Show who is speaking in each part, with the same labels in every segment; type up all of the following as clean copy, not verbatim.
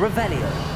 Speaker 1: Revelio.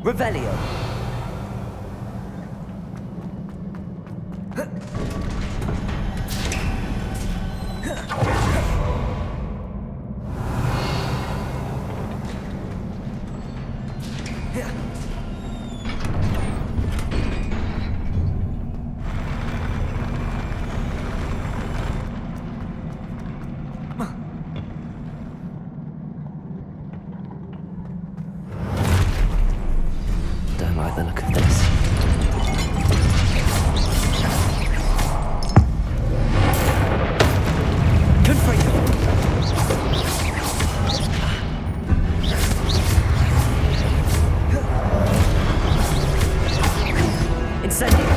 Speaker 1: Revelio. Don't like the look of this. Good for you. Incendio.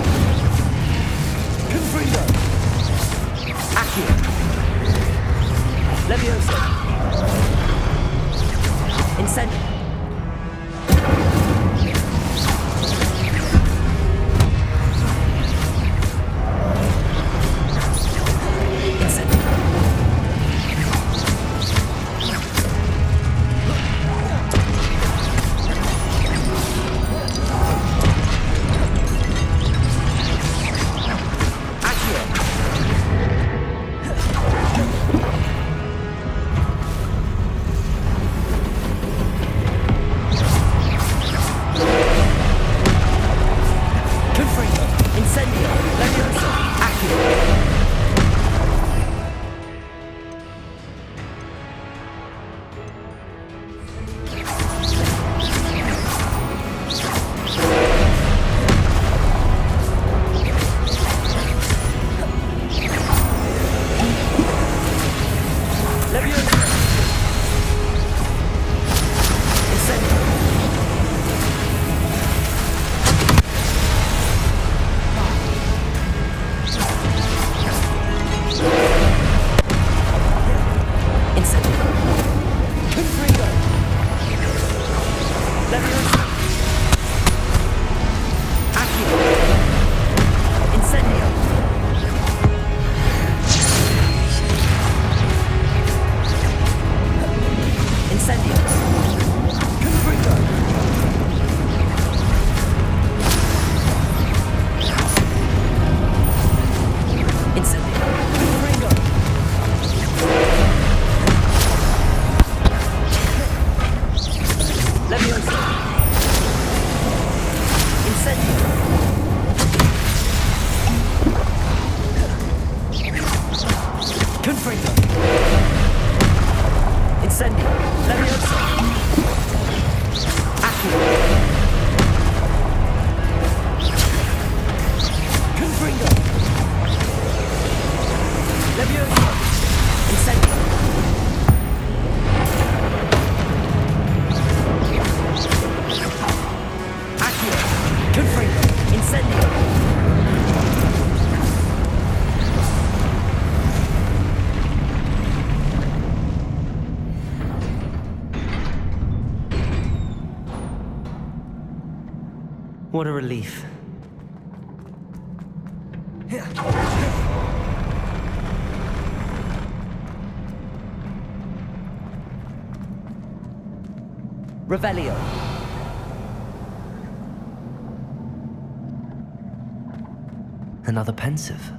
Speaker 1: What a relief. Revelio. Another pensive.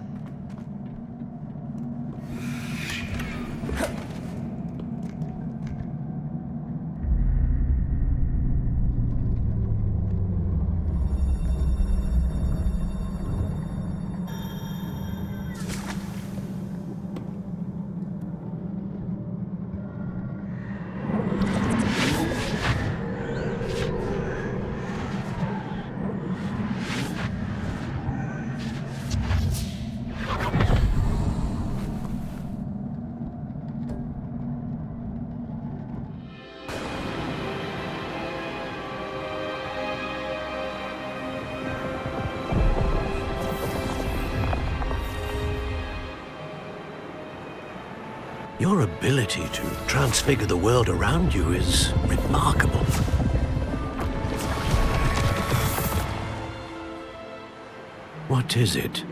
Speaker 2: Your ability to transfigure the world around you is remarkable. What is it?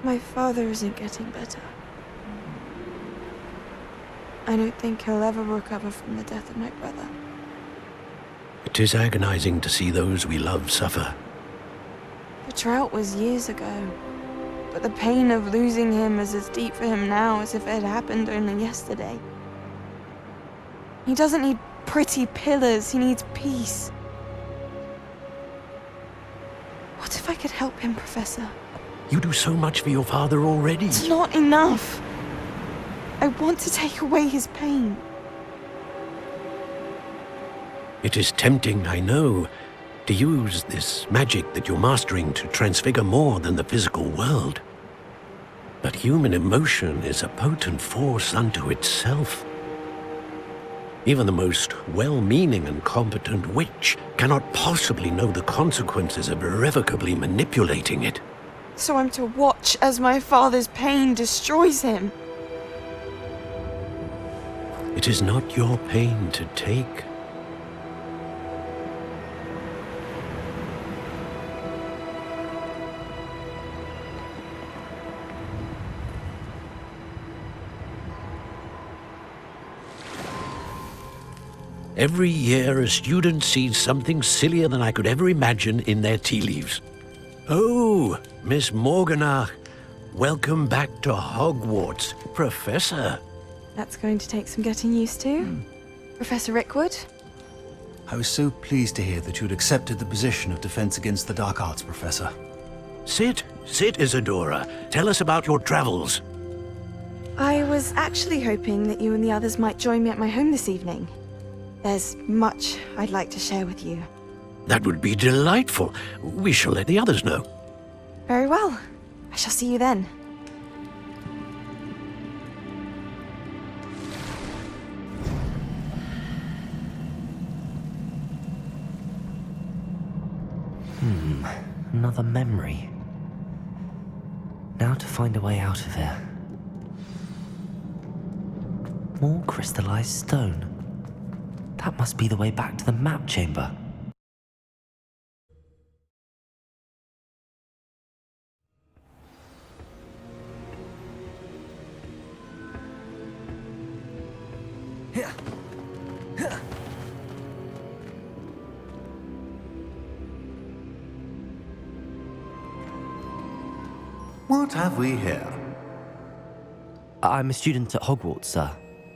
Speaker 3: My father isn't getting better. I don't think he'll ever recover from the death of my brother.
Speaker 2: It is agonizing to see those we love suffer.
Speaker 3: The drought was years ago, but the pain of losing him is as deep for him now as if it had happened only yesterday. He doesn't need pretty pillars, he needs peace. What if I could help him, Professor?
Speaker 2: You do so much for your father already.
Speaker 3: It's not enough. I want to take away his pain.
Speaker 2: It is tempting, I know, to use this magic that you're mastering to transfigure more than the physical world. But human emotion is a potent force unto itself. Even the most well-meaning and competent witch cannot possibly know the consequences of irrevocably manipulating it.
Speaker 3: So I'm to watch as my father's pain destroys him.
Speaker 2: It is not your pain to take. Every year, a student sees something sillier than I could ever imagine in their tea leaves. Oh, Miss Morganach, welcome back to Hogwarts, Professor.
Speaker 3: That's going to take some getting used to. Professor Rickwood?
Speaker 4: I was so pleased to hear that you'd accepted the position of Defense Against the Dark Arts, Professor.
Speaker 2: Sit, Isadora. Tell us about your travels.
Speaker 3: I was actually hoping that you and the others might join me at my home this evening. There's much I'd like to share with you.
Speaker 2: That would be delightful. We shall let the others know.
Speaker 3: Very well. I shall see you then.
Speaker 1: Another memory. Now to find a way out of here. More crystallized stone. That must be the way back to the map chamber.
Speaker 5: What have we here?
Speaker 1: I'm a student at Hogwarts, sir.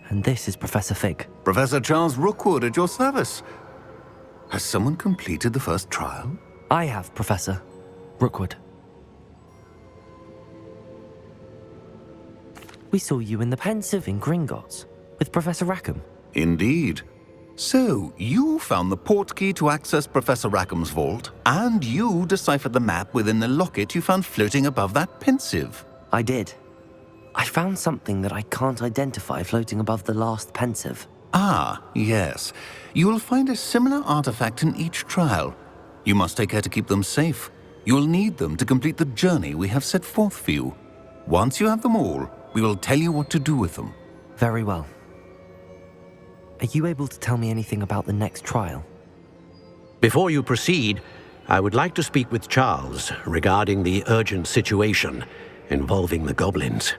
Speaker 1: And this is Professor Fig.
Speaker 5: Professor Charles Rookwood at your service. Has someone completed the first trial?
Speaker 1: I have, Professor Rookwood. We saw you in the Pensive in Gringotts with Professor Rackham.
Speaker 5: Indeed. So, you found the portkey to access Professor Rackham's vault, and you deciphered the map within the locket you found floating above that Pensive.
Speaker 1: I did. I found something that I can't identify floating above the last Pensive.
Speaker 5: Ah, yes. You will find a similar artifact in each trial. You must take care to keep them safe. You will need them to complete the journey we have set forth for you. Once you have them all, we will tell you what to do with them.
Speaker 1: Very well. Are you able to tell me anything about the next trial?
Speaker 2: Before you proceed, I would like to speak with Charles regarding the urgent situation involving the goblins.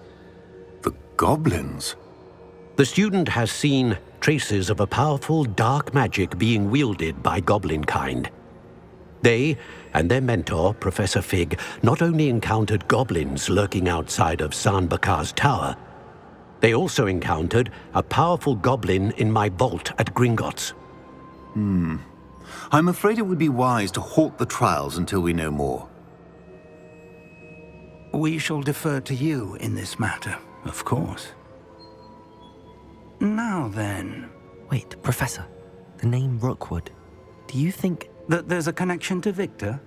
Speaker 5: The goblins?
Speaker 2: The student has seen traces of a powerful dark magic being wielded by goblin kind. They and their mentor, Professor Fig, not only encountered goblins lurking outside of San Bakar's tower, they also encountered a powerful goblin in my vault at Gringotts.
Speaker 5: I'm afraid it would be wise to halt the trials until we know more.
Speaker 6: We shall defer to you in this matter, of course. Now then,
Speaker 1: Wait, Professor. The name Rookwood. Do you think...
Speaker 6: that there's a connection to Victor?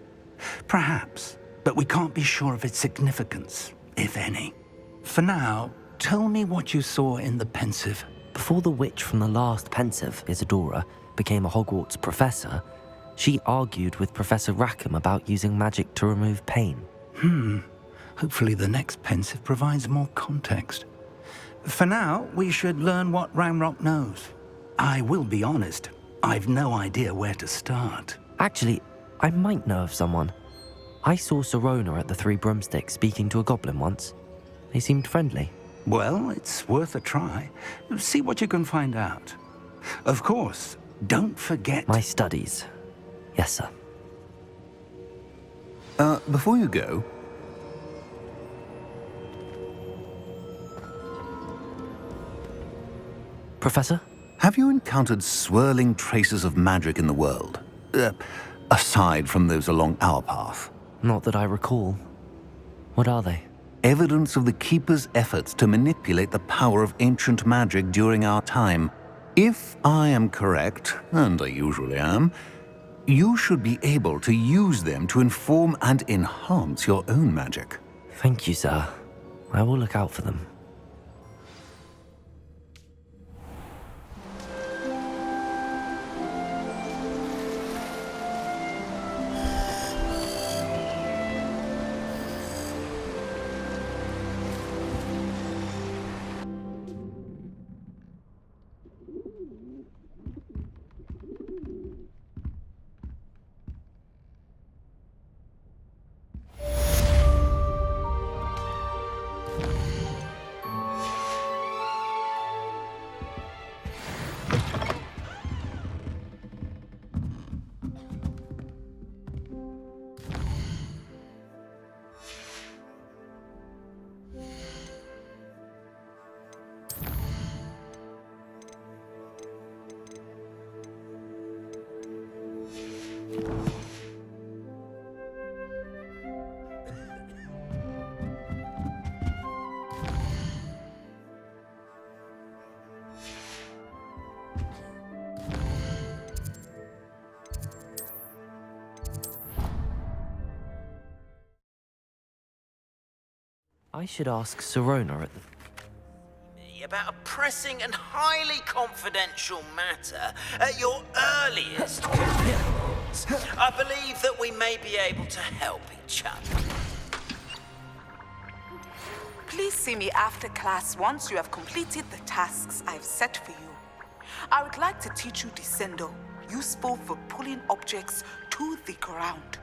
Speaker 6: Perhaps, but we can't be sure of its significance, if any. For now, tell me what you saw in the Pensive.
Speaker 1: Before the witch from the last Pensive, Isadora, became a Hogwarts professor, she argued with Professor Rackham about using magic to remove pain.
Speaker 6: Hopefully the next Pensive provides more context. For now, we should learn what Ranrock knows. I will be honest, I've no idea where to start.
Speaker 1: Actually, I might know of someone. I saw Sirona at the Three Broomsticks speaking to a goblin once. They seemed friendly.
Speaker 6: Well, it's worth a try. See what you can find out. Of course, don't forget...
Speaker 1: My studies. Yes, sir.
Speaker 5: Before you go,
Speaker 1: Professor?
Speaker 5: have you encountered swirling traces of magic in the world? Aside from those along our path.
Speaker 1: Not that I recall. What are they?
Speaker 5: Evidence of the Keeper's efforts to manipulate the power of ancient magic during our time. If I am correct, and I usually am, you should be able to use them to inform and enhance your own magic.
Speaker 1: Thank you, sir. I will look out for them. I should ask Sirona at the...
Speaker 7: About a pressing and highly confidential matter at your earliest convenience. I believe that we may be able to help each other.
Speaker 8: Please see me after class once you have completed the tasks I've set for you. I would like to teach you Descendo, useful for pulling objects to the ground.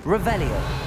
Speaker 1: Revelio.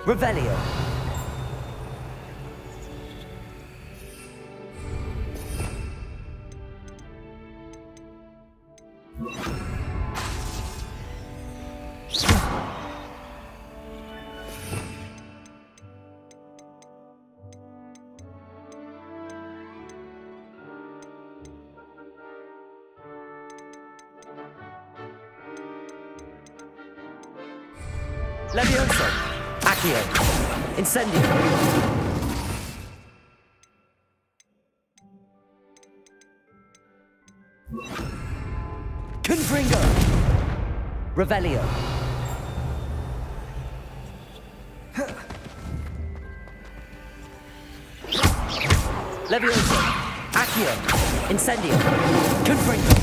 Speaker 1: Revelio. Levioso. Accio. Incendio. Confringo. Revelio. Levioso. Accio. Incendio. Confringo.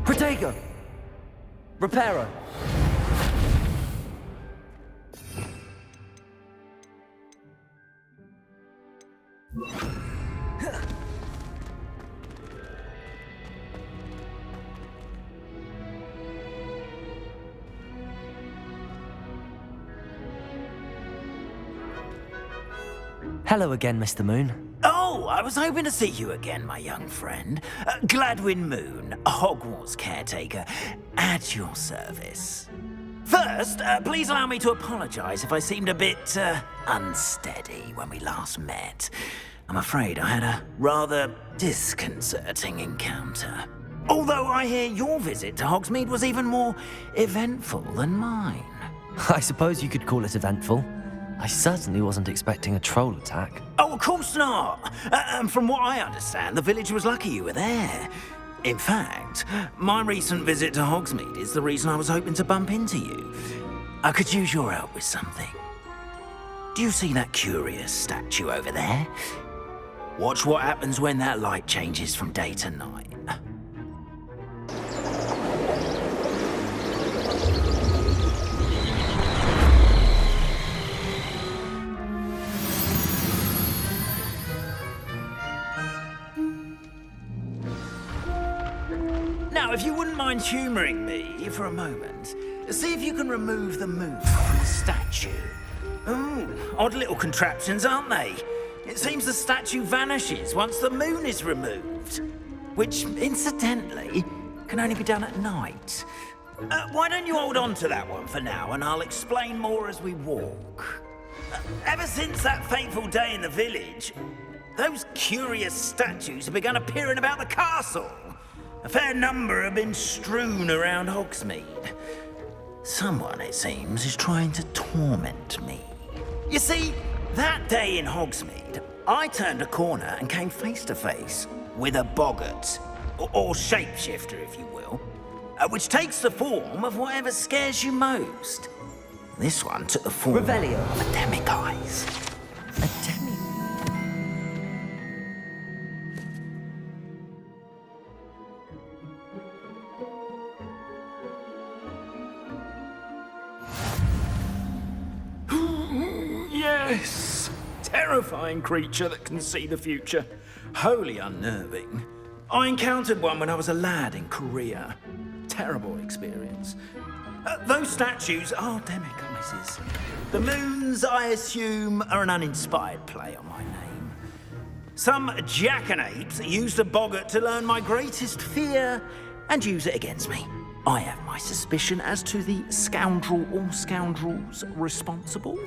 Speaker 1: Protego! Reparo! Hello again, Mr. Moon.
Speaker 7: Oh, I was hoping to see you again, my young friend. Gladwin Moon, Hogwarts caretaker, at your service. First, please allow me to apologize if I seemed a bit unsteady when we last met. I'm afraid I had a rather disconcerting encounter. Although I hear your visit to Hogsmeade was even more eventful than mine.
Speaker 1: I suppose you could call it eventful. I certainly wasn't expecting a troll attack.
Speaker 7: Oh, of course not. And from what I understand, the village was lucky you were there. In fact, my recent visit to Hogsmeade is the reason I was hoping to bump into you. I could use your help with something. Do you see that curious statue over there? Watch what happens when that light changes from day to night. Now, if you wouldn't mind humouring me for a moment, see if you can remove the moon from the statue. Ooh, odd little contraptions, aren't they? It seems the statue vanishes once the moon is removed. Which, incidentally, can only be done at night. Why don't you hold on to that one for now, and I'll explain more as we walk. Ever since that fateful day in the village, those curious statues have begun appearing about the castle. A fair number have been strewn around Hogsmeade. Someone, it seems, is trying to torment me. You see, that day in Hogsmeade, I turned a corner and came face to face with a boggart, or shapeshifter, if you will, which takes the form of whatever scares you most. This one took the form
Speaker 1: Revelio.
Speaker 7: of a demiguise.
Speaker 1: A demi...
Speaker 7: Yes! Terrifying creature that can see the future. Wholly unnerving. I encountered one when I was a lad in Korea. Terrible experience. Those statues are demiguises. The moons, I assume, are an uninspired play on my name. Some jackanapes used a boggart to learn my greatest fear and use it against me. I have my suspicion as to the scoundrel or scoundrels responsible.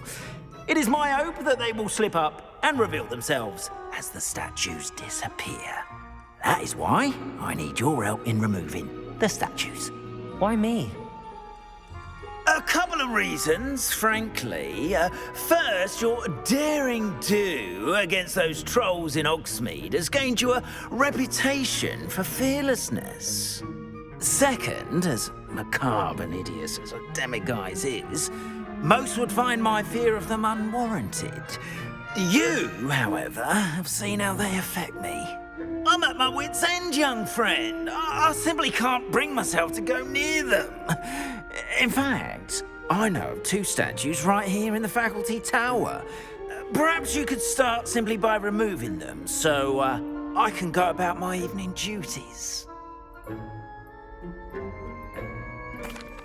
Speaker 7: It is my hope that they will slip up and reveal themselves as the statues disappear. That is why I need your help in removing the statues.
Speaker 1: Why me?
Speaker 7: A couple of reasons, frankly. First, your daring do against those trolls in Hogsmeade has gained you a reputation for fearlessness. Second, as macabre and hideous as a demiguise is, most would find my fear of them unwarranted. You, however, have seen how they affect me. I'm at my wit's end, young friend. I simply can't bring myself to go near them. In fact, I know of 2 statues right here in the faculty tower. Perhaps you could start simply by removing them, so I can go about my evening duties.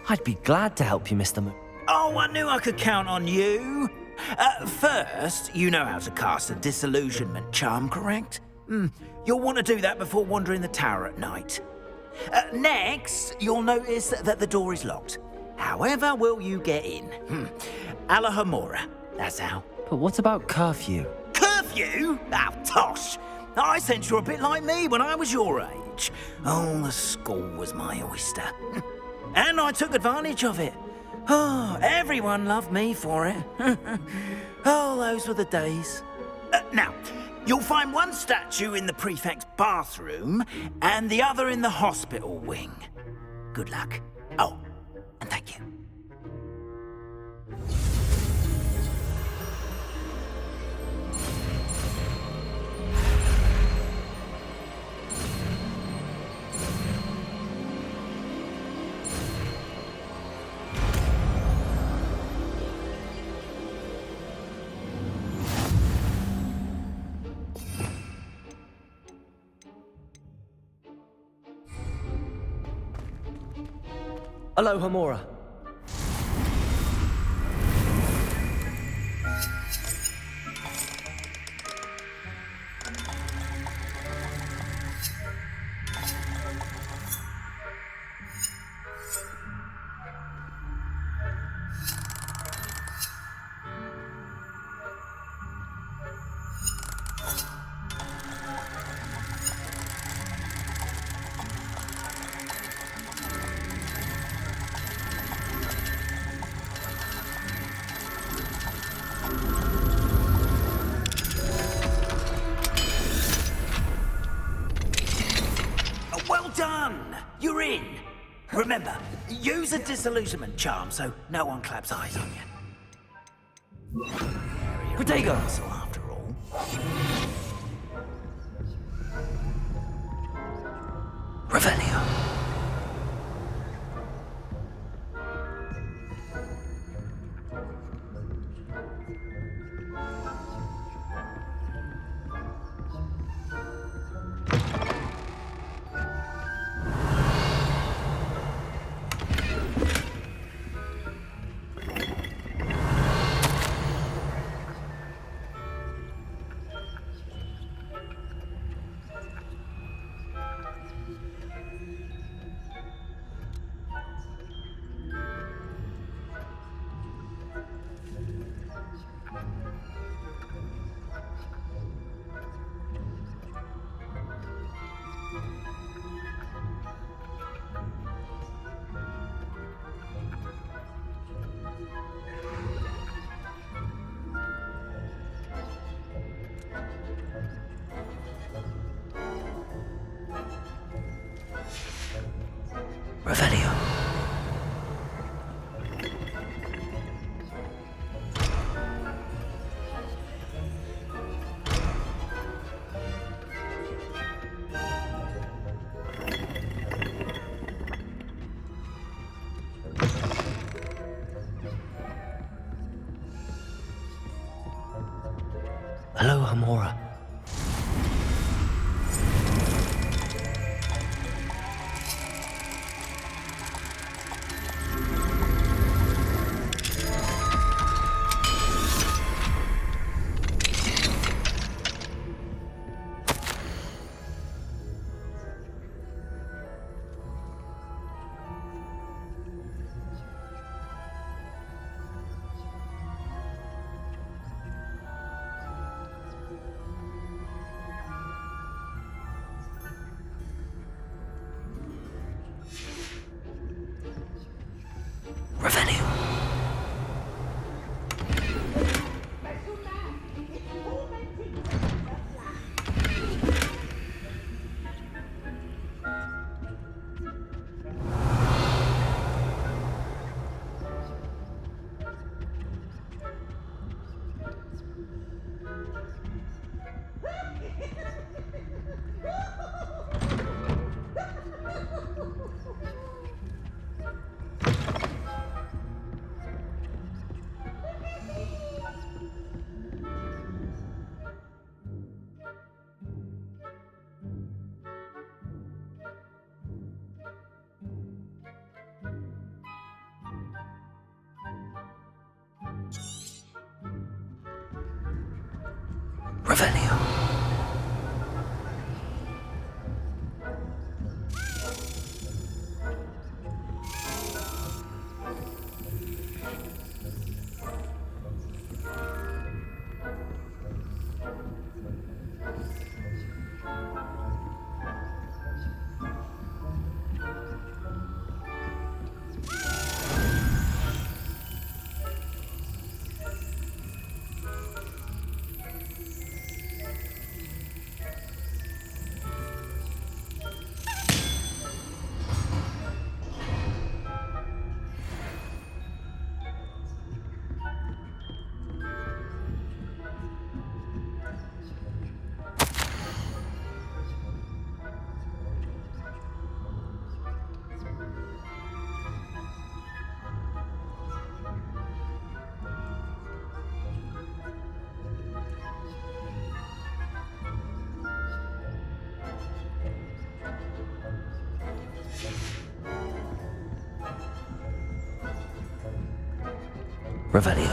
Speaker 1: I'd be glad to help you, Mr.
Speaker 7: Oh, I knew I could count on you. First, you know how to cast a disillusionment charm, correct? You'll want to do that before wandering the tower at night. Next, you'll notice that the door is locked. However will you get in? Alahomora, that's how.
Speaker 1: But what about curfew?
Speaker 7: Curfew? Oh, tosh. I sense you're a bit like me when I was your age. Oh, the school was my oyster. And I took advantage of it. Oh, everyone loved me for it. Oh, those were the days. Now, you'll find one statue in the prefect's bathroom and the other in the hospital wing. Good luck. Oh, and thank you.
Speaker 1: Hello, Homora.
Speaker 7: Well done! You're in. Remember, use a disillusionment charm so no one claps eyes on you.
Speaker 1: Protego!
Speaker 7: After all.
Speaker 1: Revelio. Revelio. Hello, Homora. Revelio. Revelio.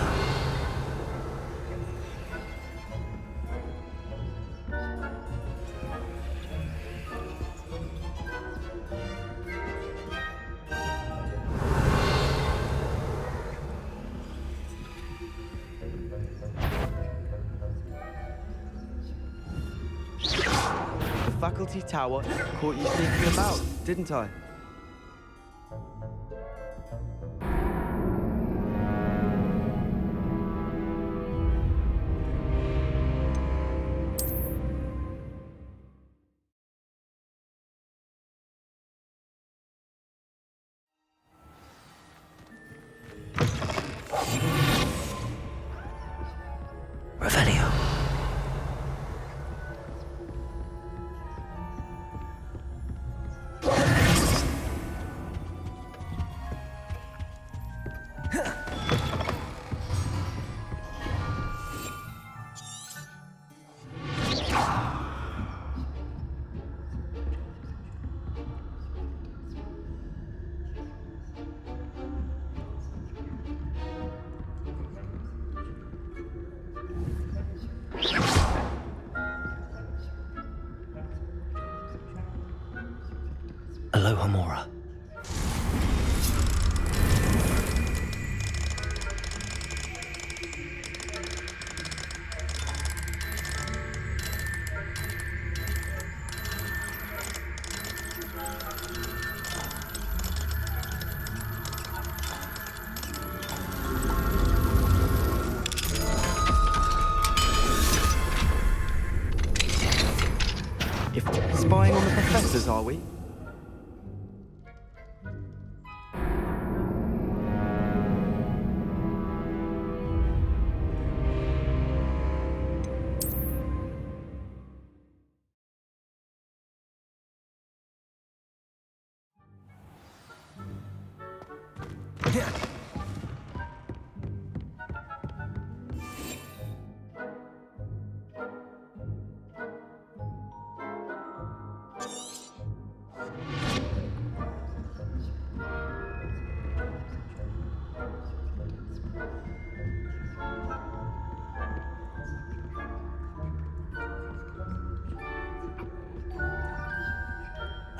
Speaker 9: The faculty tower caught you sneaking about, didn't I?
Speaker 1: Revelio. Aloha Mora.
Speaker 9: If spying on the professors, are we?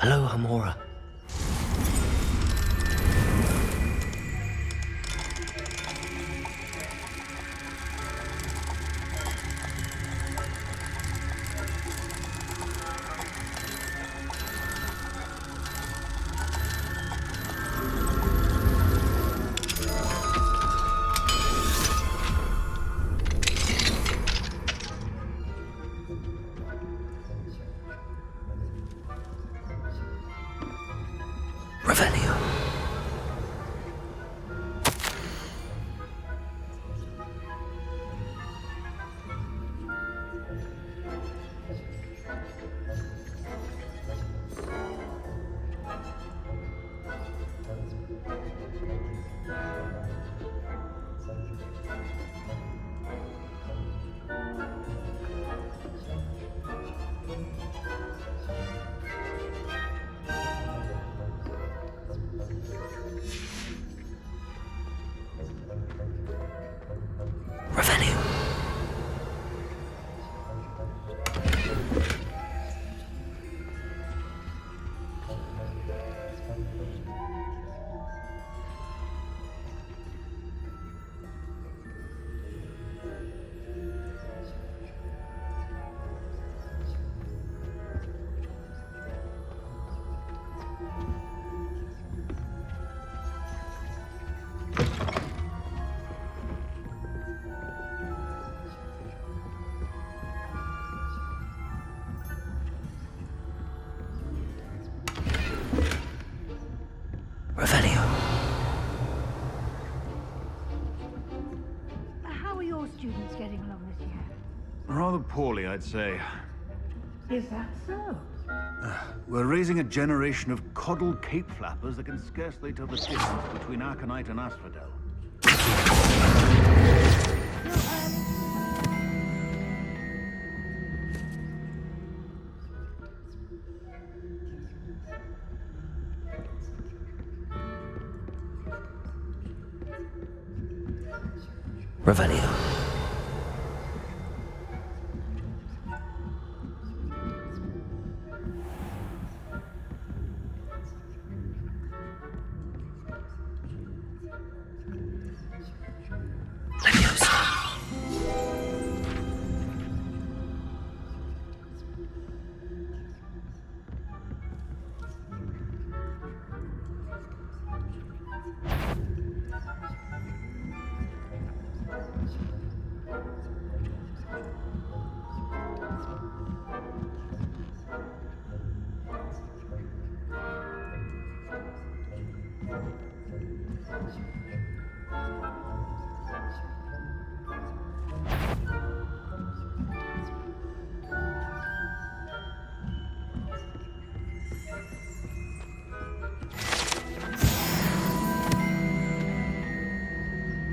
Speaker 1: Aloha Mora.
Speaker 10: poorly, I'd say.
Speaker 11: Is that so?
Speaker 4: We're raising a generation of coddled cape flappers that can scarcely tell the difference between Aconite and Asphodel.
Speaker 1: Revelio.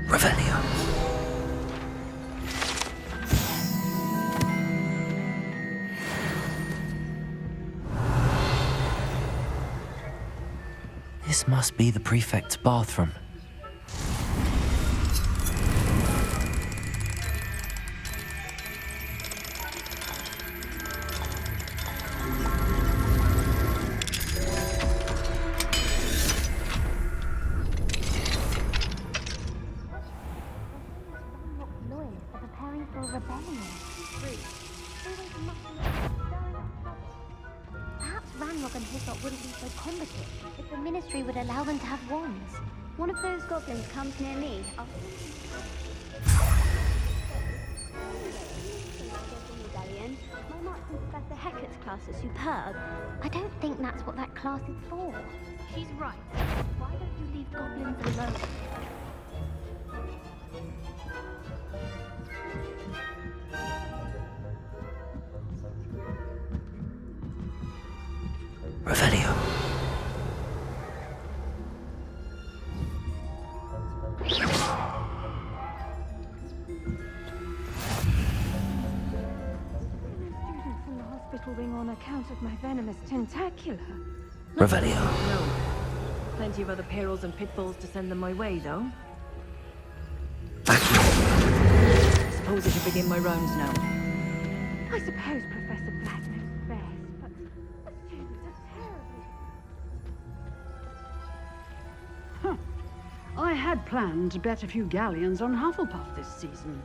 Speaker 1: Revelio. This must be the prefect's bathroom.
Speaker 12: Would allow them to have wands. One of those goblins comes near me, I'll... My Marks and Professor Hecat's class is superb. I don't think that's what that class is for. She's right. Why don't you leave goblins alone?
Speaker 1: Revelio.
Speaker 3: Wing on account of my venomous tentacula.
Speaker 1: Revelio.
Speaker 11: No. Plenty of other perils and pitfalls to send them my way, though. I suppose I should begin my rounds now.
Speaker 3: I suppose Professor Black knows best, but the students are terribly...
Speaker 11: I had planned to bet a few galleons on Hufflepuff this season.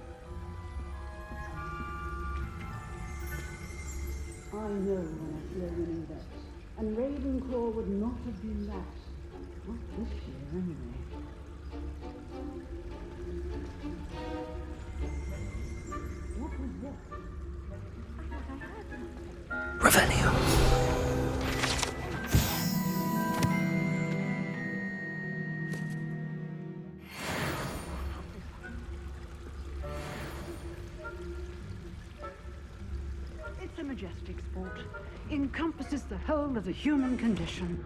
Speaker 11: I know when I hear winning bets, and Ravenclaw would not have been that. Not this year, anyway. What was what?
Speaker 1: Revelio.
Speaker 11: It's a majestic sport. Encompasses the whole of the human condition.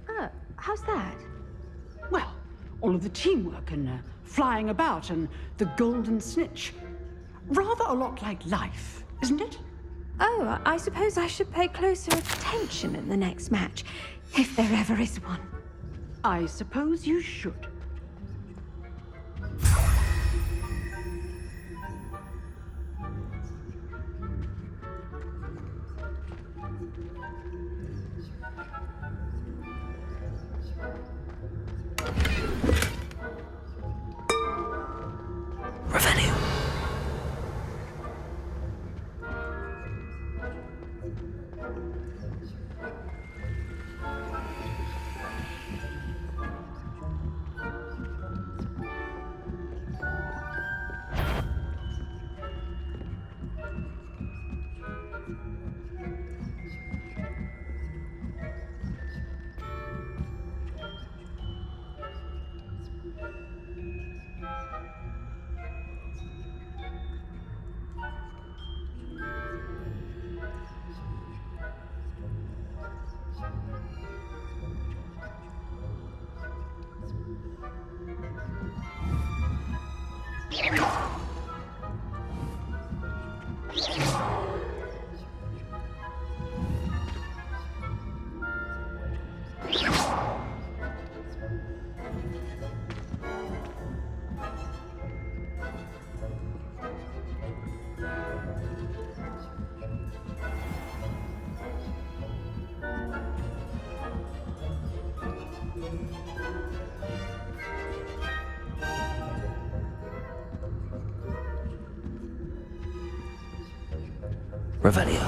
Speaker 3: Oh, how's that?
Speaker 11: Well, all of the teamwork and flying about and the golden snitch. Rather a lot like life, isn't it?
Speaker 3: Oh, I suppose I should pay closer attention in the next match, if there ever is one.
Speaker 11: I suppose you should.
Speaker 1: Revelio. Revelio.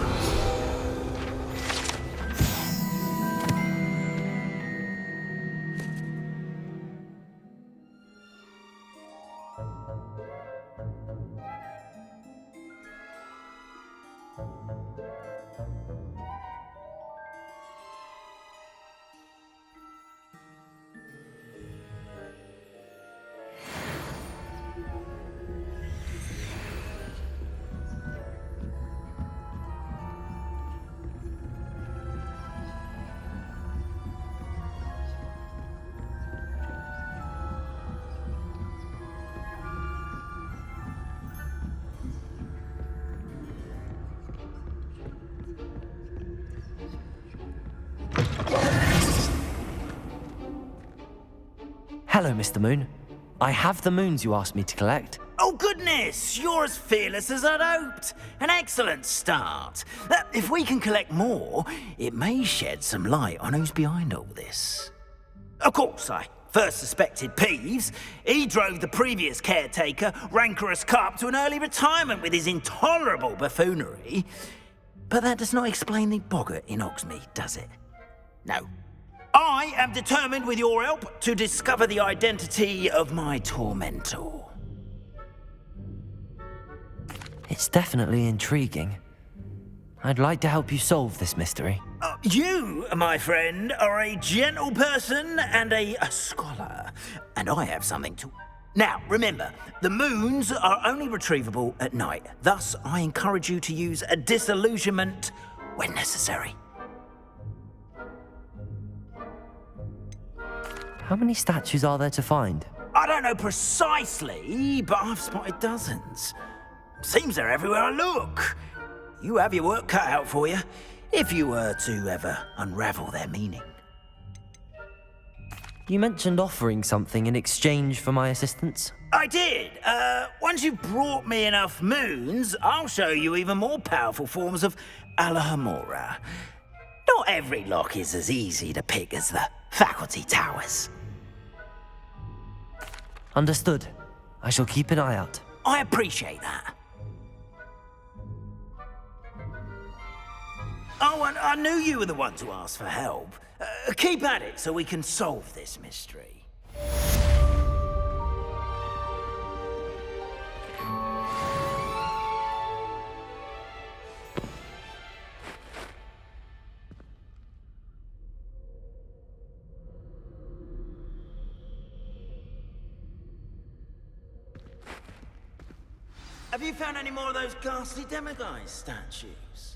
Speaker 1: Hello, Mr. Moon. I have the moons you asked me to collect.
Speaker 7: Oh, goodness! You're as fearless as I'd hoped. An excellent start. If we can collect more, it may shed some light on who's behind all this. Of course, I first suspected Peeves. He drove the previous caretaker, Rancorous Carp, to an early retirement with his intolerable buffoonery. But that does not explain the boggart in Hogsmeade, does it? No. I am determined, with your help, to discover the identity of my tormentor.
Speaker 1: It's definitely intriguing. I'd like to help you solve this mystery.
Speaker 7: You, my friend, are a gentle person and a scholar, and I have something to... Now, remember, the moons are only retrievable at night. Thus, I encourage you to use a disillusionment when necessary.
Speaker 1: How many statues are there to find?
Speaker 7: I don't know precisely, but I've spotted dozens. Seems they're everywhere I look. You have your work cut out for you, if you were to ever unravel their meaning.
Speaker 1: You mentioned offering something in exchange for my assistance?
Speaker 7: I did. Once you've brought me enough moons, I'll show you even more powerful forms of Alohomora. Not every lock is as easy to pick as the faculty towers.
Speaker 1: Understood. I shall keep an eye out.
Speaker 7: I appreciate that. Oh, and I knew you were the one to ask for help. Keep at it so we can solve this mystery. Have you found any more of those ghastly demiguise statues?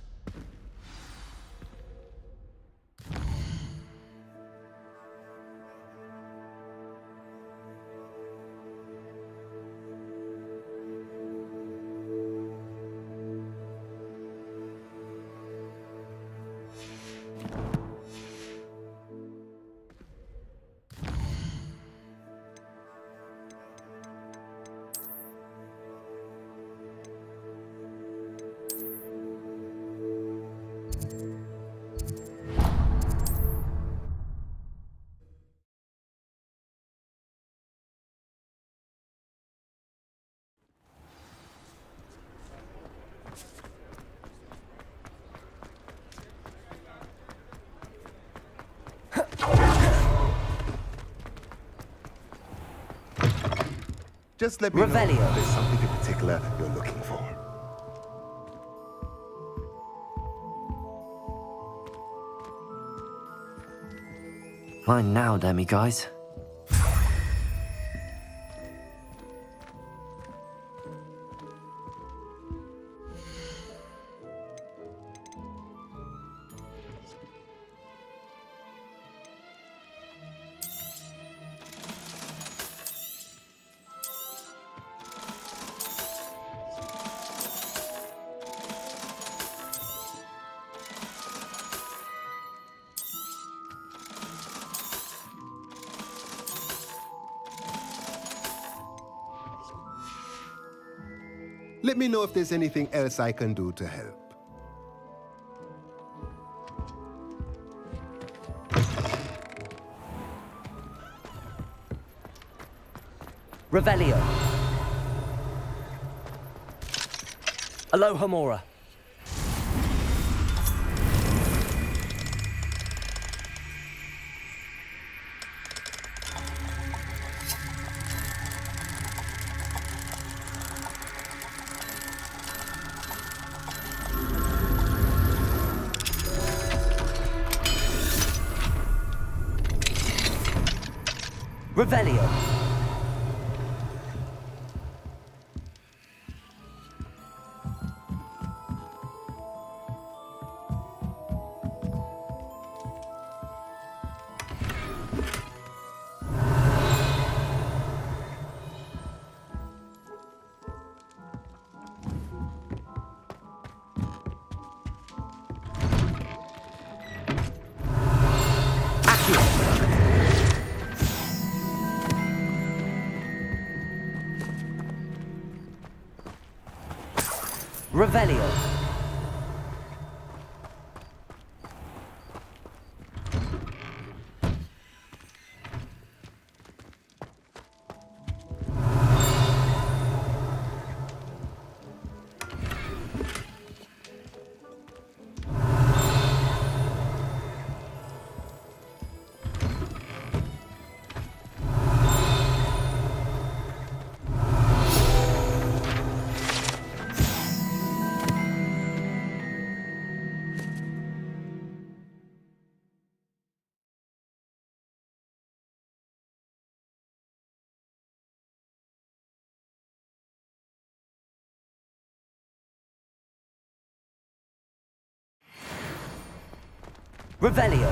Speaker 10: Just let me know
Speaker 1: Revelio.
Speaker 10: if there's something in particular you're looking for.
Speaker 1: Mine now, demiguise.
Speaker 10: Let me know if there's anything else I can do to help.
Speaker 1: Revelio. Aloha Mora. Revelio. Revelio. Revelio.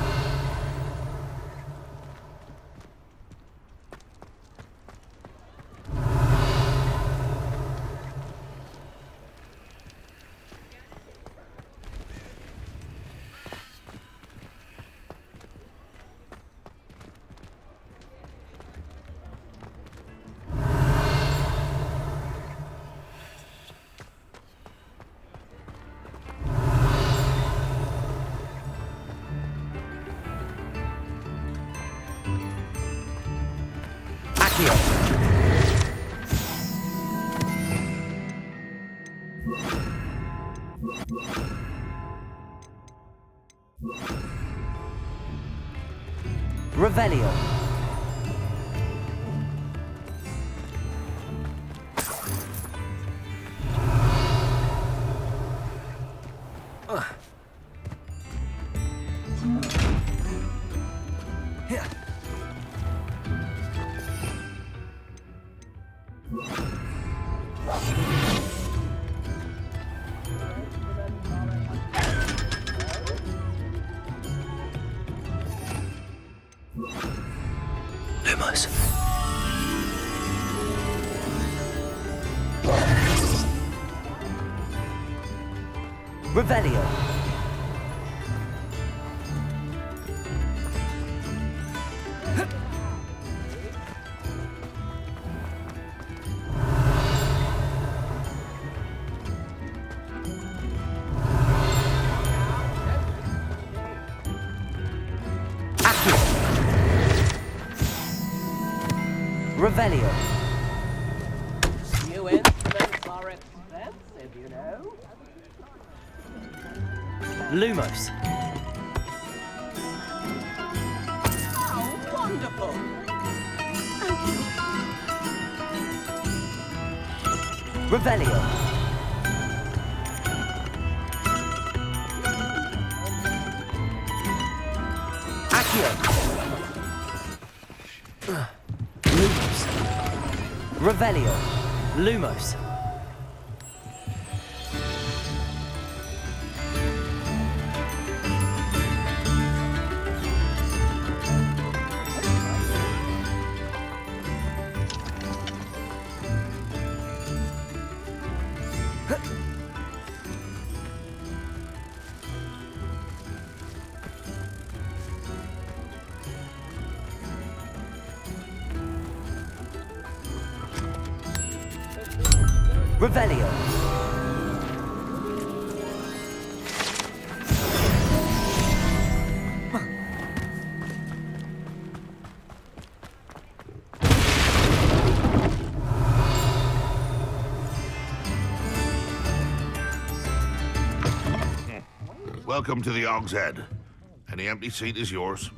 Speaker 1: Revelio. Lumos. Revelio. Revelio.
Speaker 13: New instruments are expensive, you know.
Speaker 1: Lumos.
Speaker 13: Oh, wonderful!
Speaker 1: Revelio. Accio. Lumos. Revelio. Lumos. Revelio.
Speaker 14: Welcome to the Og's Head. Any empty seat is yours.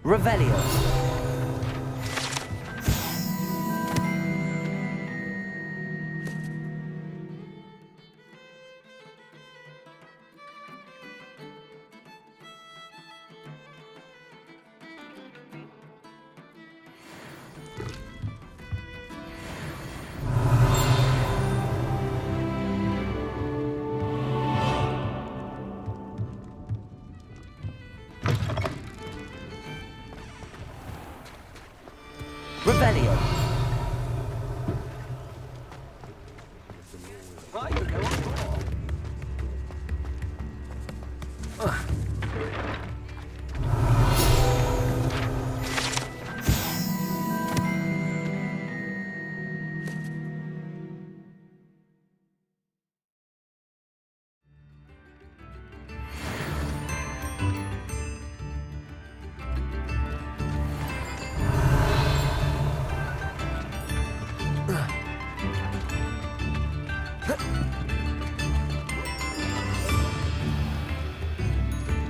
Speaker 1: Revelio. Revelio.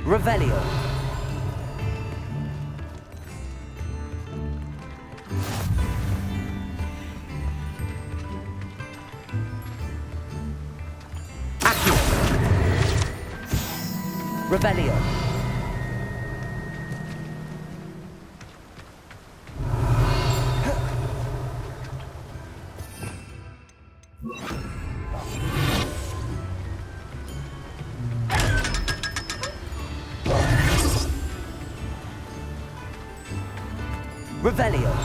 Speaker 1: Revelio. Accio. Revelio. Revelio.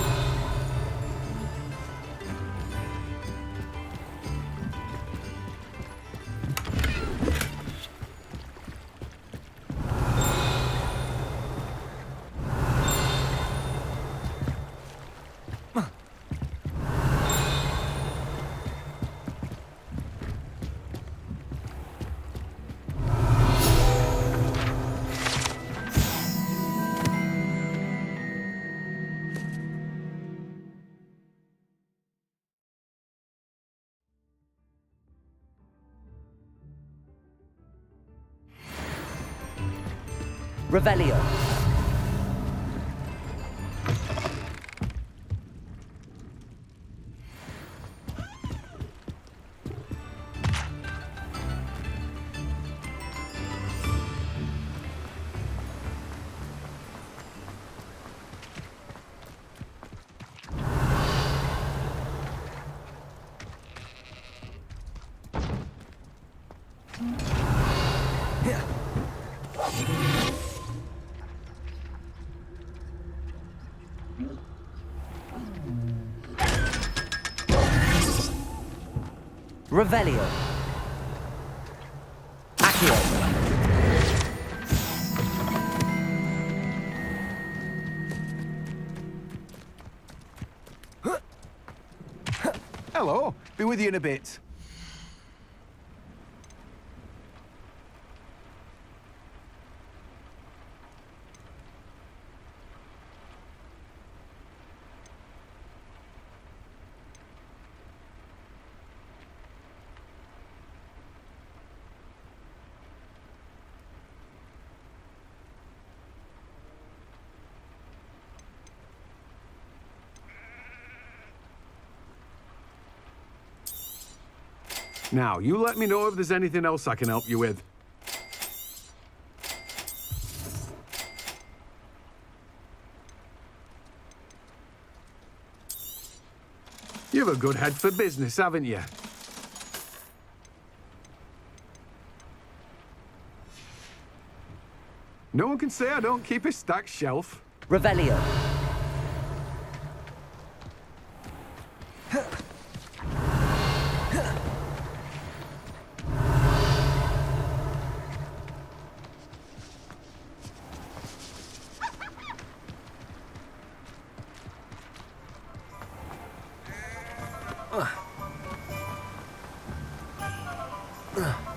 Speaker 1: Revelio. Revelio. Accio.
Speaker 15: Hello. Be with you in a bit. Now, you let me know if there's anything else I can help you with. You've a good head for business, haven't you? No one can say I don't keep a stacked shelf.
Speaker 1: Revelio. Ugh.